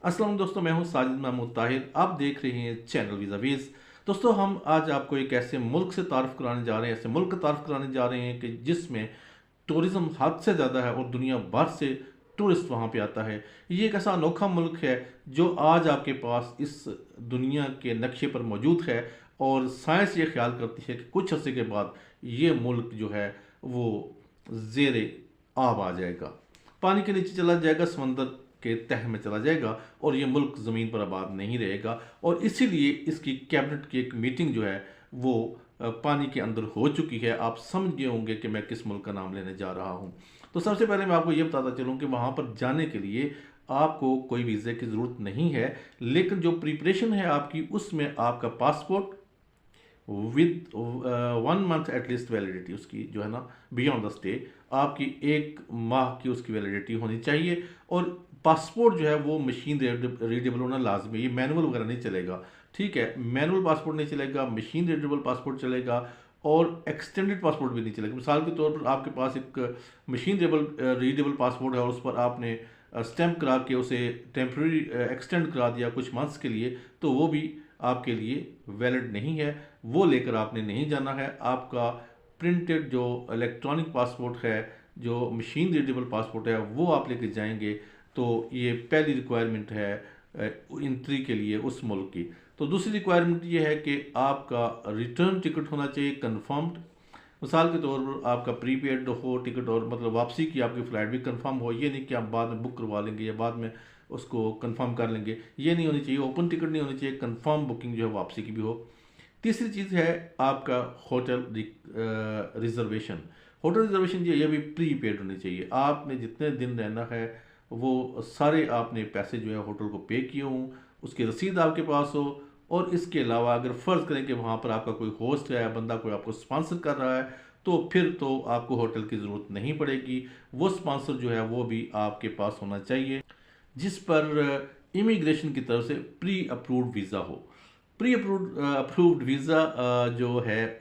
अस्सलाम दोस्तों, मैं हूं साजिद महमूद ताहिर। आप देख रहे हैं चैनल वीज़ावीज़। दोस्तों, हम आज आपको एक ऐसे मुल्क से तारुफ कराने जा रहे हैं, ऐसे मुल्क का तारुफ कराने जा रहे हैं कि जिसमें टूरिज़्म हद से ज़्यादा है और दुनिया भर से टूरिस्ट वहाँ पे आता है। ये एक ऐसा अनोखा मुल्क है जो आज आपके पास इस दुनिया के नक्शे पर मौजूद है, और साइंस ये ख्याल करती है कि कुछ अर्से के बाद ये मुल्क जो है वो ज़ेरे आब आ जाएगा, पानी के नीचे चला जाएगा, समंदर के तह में चला जाएगा और ये मुल्क ज़मीन पर आबाद नहीं रहेगा। और इसीलिए इसकी कैबिनेट की एक मीटिंग जो है वो पानी के अंदर हो चुकी है। आप समझ गए होंगे कि मैं किस मुल्क का नाम लेने जा रहा हूँ। तो सबसे पहले मैं आपको ये बताता चलूँ कि वहाँ पर जाने के लिए आपको कोई वीज़े की ज़रूरत नहीं है, लेकिन जो प्रिपरेशन है आपकी, उसमें आपका passport with 1 month at least validity, उसकी जो है ना, बियॉन्ड द स्टे आपकी 1 माह की उसकी वैलिडिटी होनी चाहिए। और पासपोर्ट जो है वो मशीन रीडेबल होना लाजमी है, ये मैनुअल वगैरह नहीं चलेगा। ठीक है, मैनुअल पासपोर्ट नहीं चलेगा, मशीन रीडेबल पासपोर्ट चलेगा और एक्सटेंडेड पासपोर्ट भी नहीं चलेगा। मिसाल के तौर पर आपके पास एक मशीन रीडेबल पासपोर्ट है और उस पर आपने स्टैंप करा के उसे टेम्प्रेरी एक्सटेंड करा दिया कुछ मंथ्स के लिए, तो वो भी आपके लिए वैलिड नहीं है। वो लेकर आपने नहीं जाना है। आपका प्रिंटेड जो इलेक्ट्रॉनिक पासपोर्ट है, जो मशीन रीडेबल पासपोर्ट है, वो आप लेकर जाएंगे। तो ये पहली रिक्वायरमेंट है एंट्री के लिए उस मुल्क की। तो दूसरी रिक्वायरमेंट ये है कि आपका रिटर्न टिकट होना चाहिए कंफर्म्ड। मिसाल के तौर पर आपका प्रीपेड हो टिकट, और मतलब वापसी की आपकी फ़्लाइट भी कंफर्म हो। ये नहीं कि आप बाद में बुक करवा लेंगे या बाद में उसको कंफर्म कर लेंगे, ये नहीं होनी चाहिए। ओपन टिकट नहीं होनी चाहिए, कंफर्म बुकिंग जो है वापसी की भी हो। तीसरी चीज़ है आपका होटल रिजर्वेशन। होटल रिजर्वेशन जो है ये भी प्री पेड होनी चाहिए। आपने जितने दिन रहना है वो सारे आपने पैसे जो है होटल को पे किए हों, उसकी रसीद आपके पास हो। और इसके अलावा अगर फ़र्ज़ करें कि वहाँ पर आपका कोई होस्ट है, बंदा कोई आपको स्पॉन्सर कर रहा है, तो फिर तो आपको होटल की ज़रूरत नहीं पड़ेगी। वो स्पॉन्सर जो है वो भी आपके पास होना चाहिए, जिस पर इमिग्रेशन की तरफ से प्री अप्रूव्ड वीज़ा हो। प्री अप्रूव्ड वीज़ा जो है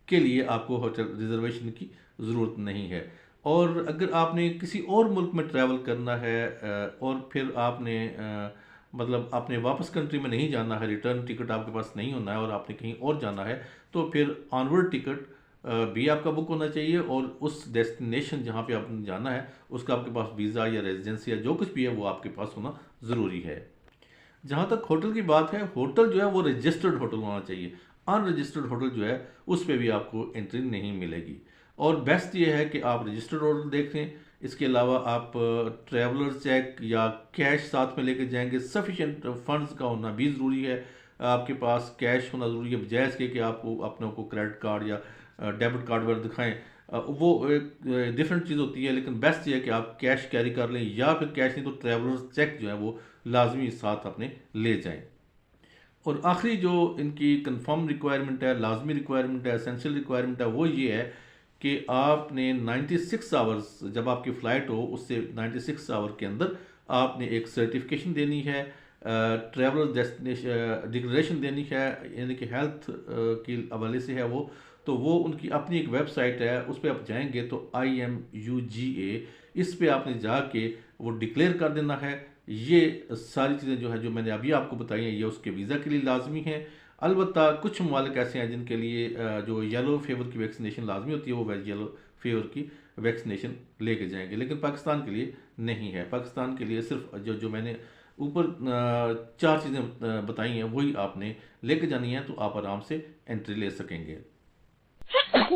के लिए आपको होटल रिजर्वेशन की ज़रूरत नहीं है। और अगर आपने किसी और मुल्क में ट्रैवल करना है और फिर आपने मतलब आपने वापस कंट्री में नहीं जाना है, रिटर्न टिकट आपके पास नहीं होना है और आपने कहीं और जाना है, तो फिर ऑनवर्ड टिकट भी आपका बुक होना चाहिए। और उस डेस्टिनेशन जहाँ पे आपने जाना है उसका आपके पास वीज़ा या रेजिडेंसी या जो कुछ भी है वो आपके पास होना ज़रूरी है। जहाँ तक होटल की बात है, होटल जो है वो रजिस्टर्ड होटल होना चाहिए। अनरजिस्टर्ड होटल जो है उस पर भी आपको एंट्री नहीं मिलेगी। और बेस्ट ये है कि आप रजिस्टर्ड होटल देख लें। इसके अलावा आप ट्रैवलर चेक या कैश साथ में लेके जाएंगे। सफिशेंट फंड्स का होना भी ज़रूरी है। आपके पास कैश होना ज़रूरी है, बजाय इसके कि आपको अपने को क्रेडिट कार्ड या डेबिट कार्ड वगैरह दिखाएं। वो एक डिफरेंट चीज़ होती है, लेकिन बेस्ट ये है कि आप कैश कैरी कर लें, या फिर कैश नहीं तो ट्रैवलर चेक जो है वो लाजमी साथ अपने ले जाएं। और आखिरी जो इनकी कंफर्म रिक्वायरमेंट है, लाजमी रिक्वायरमेंट है, एसेंशियल रिक्वायरमेंट है, वो ये है कि आपने 96 आवर्स, जब आपकी फ़्लाइट हो उससे 96 आवर के अंदर आपने एक सर्टिफिकेशन देनी है, ट्रैवलर डेस्टिनेशन डिक्लेरेशन देनी है, यानी कि हेल्थ के हवाले से है वो। तो वो उनकी अपनी एक वेबसाइट है, उस पर आप जाएंगे तो IMUGA, इस पे आपने जाके वो डिक्लेयर कर देना है। ये सारी चीज़ें जो है जो मैंने अभी आपको बताई हैं, ये उसके वीज़ा के लिए लाजमी हैं। अलबत्ता कुछ ममालिक ऐसे हैं जिनके लिए जो येलो फीवर की वैक्सीनेशन लाजमी होती है, वो येलो फीवर की वैक्सीनेशन लेके जाएंगे, लेकिन पाकिस्तान के लिए नहीं है। पाकिस्तान के लिए सिर्फ जो मैंने ऊपर 4 चीज़ें बताई हैं वही आपने लेके जानी है, तो आप आराम से एंट्री ले सकेंगे। एक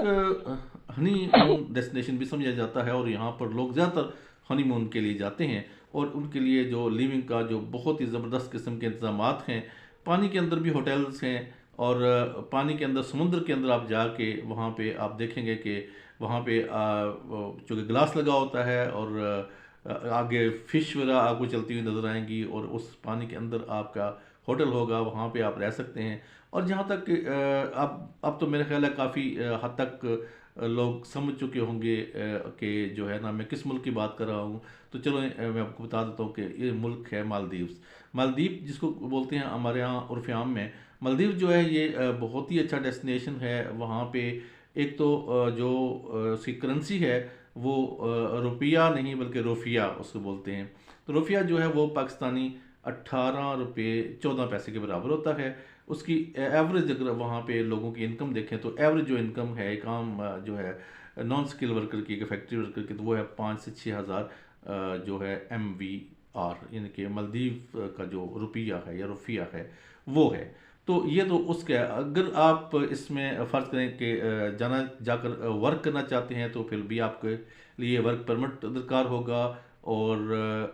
हनी मून डेस्टिनेशन भी समझा जाता है, और यहाँ पर लोग ज़्यादातर हनीमून के लिए जाते हैं। और उनके लिए जो लिविंग का जो बहुत ही ज़बरदस्त किस्म के इंतजाम हैं, पानी के अंदर भी होटल्स हैं। और पानी के अंदर, समुद्र के अंदर आप जाके वहाँ पे आप देखेंगे कि वहाँ पे चूँकि ग्लास लगा होता है, और आगे फ़िश वगैरह आपको चलती हुई नज़र आएंगी, और उस पानी के अंदर आपका होटल होगा, वहाँ पे आप रह सकते हैं। और जहाँ तक अब तो मेरा ख्याल है काफ़ी हद तक लोग समझ चुके होंगे कि जो है ना, मैं किस मुल्क की बात कर रहा हूँ। तो चलो मैं आपको बता देता हूँ कि ये मुल्क है मालदीव्स। मालदीव जिसको बोलते हैं हमारे यहाँ उर्फ आम में, मालदीव जो है ये बहुत ही अच्छा डेस्टिनेशन है। वहाँ पे एक तो जो उसकी करेंसी है वो रुपया नहीं बल्कि रुफिया उसको बोलते हैं। तो रुफिया जो है वो पाकिस्तानी 18 रुपये 14 पैसे के बराबर होता है। उसकी एवरेज अगर वहाँ पे लोगों की इनकम देखें तो एवरेज जो इनकम है एक आम जो है नॉन स्किल वर्कर की, फैक्ट्री वर्कर की, तो वो है 5 से 6 हज़ार जो है MVR, यानी कि मालदीव का जो रुपया है या रुफिया है वो है। तो ये तो उसका है। अगर आप इसमें फ़र्ज़ करें कि जाकर वर्क करना चाहते हैं तो फिर भी आपके लिए वर्क परमिट दरकार होगा। और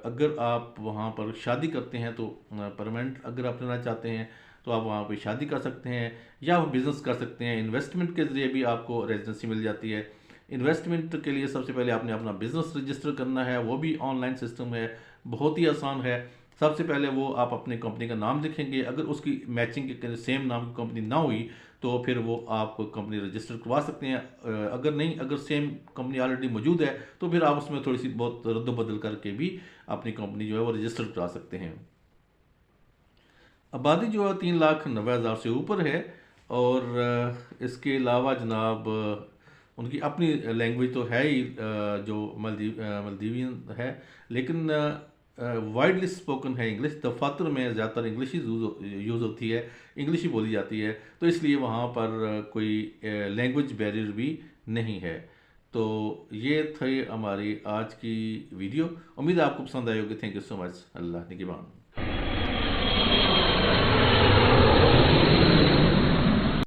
अगर आप वहाँ पर शादी करते हैं तो परमानेंट अगर आप लेना चाहते हैं तो आप वहाँ पे शादी कर सकते हैं या आप बिज़नेस कर सकते हैं। इन्वेस्टमेंट के ज़रिए भी आपको रेजिडेंसी मिल जाती है। इन्वेस्टमेंट के लिए सबसे पहले आपने अपना बिज़नेस रजिस्टर करना है, वो भी ऑनलाइन सिस्टम है, बहुत ही आसान है। सबसे पहले वो आप अपनी कंपनी का नाम लिखेंगे, अगर उसकी मैचिंग के सेम नाम की कंपनी ना हुई तो फिर वो आप कंपनी रजिस्टर करवा सकते हैं। अगर नहीं, अगर सेम कंपनी ऑलरेडी मौजूद है तो फिर आप उसमें थोड़ी सी बहुत रद्द-बदल करके भी अपनी कंपनी जो है वो रजिस्टर करा सकते हैं। आबादी जो है 3,90,000 से ऊपर है। और इसके अलावा जनाब उनकी अपनी लैंग्वेज तो है ही, जो मलदीवियन है, लेकिन वाइडली स्पोकन है इंग्लिश। दफातर में ज़्यादातर इंग्लिश ही यूज़ होती है, इंग्लिश ही बोली जाती है, तो इसलिए वहाँ पर कोई लैंग्वेज बैरियर भी नहीं है। तो ये थे हमारी आज की वीडियो। उम्मीद है आपको पसंद आई होगी। Thank you so much. Allah निगहबान।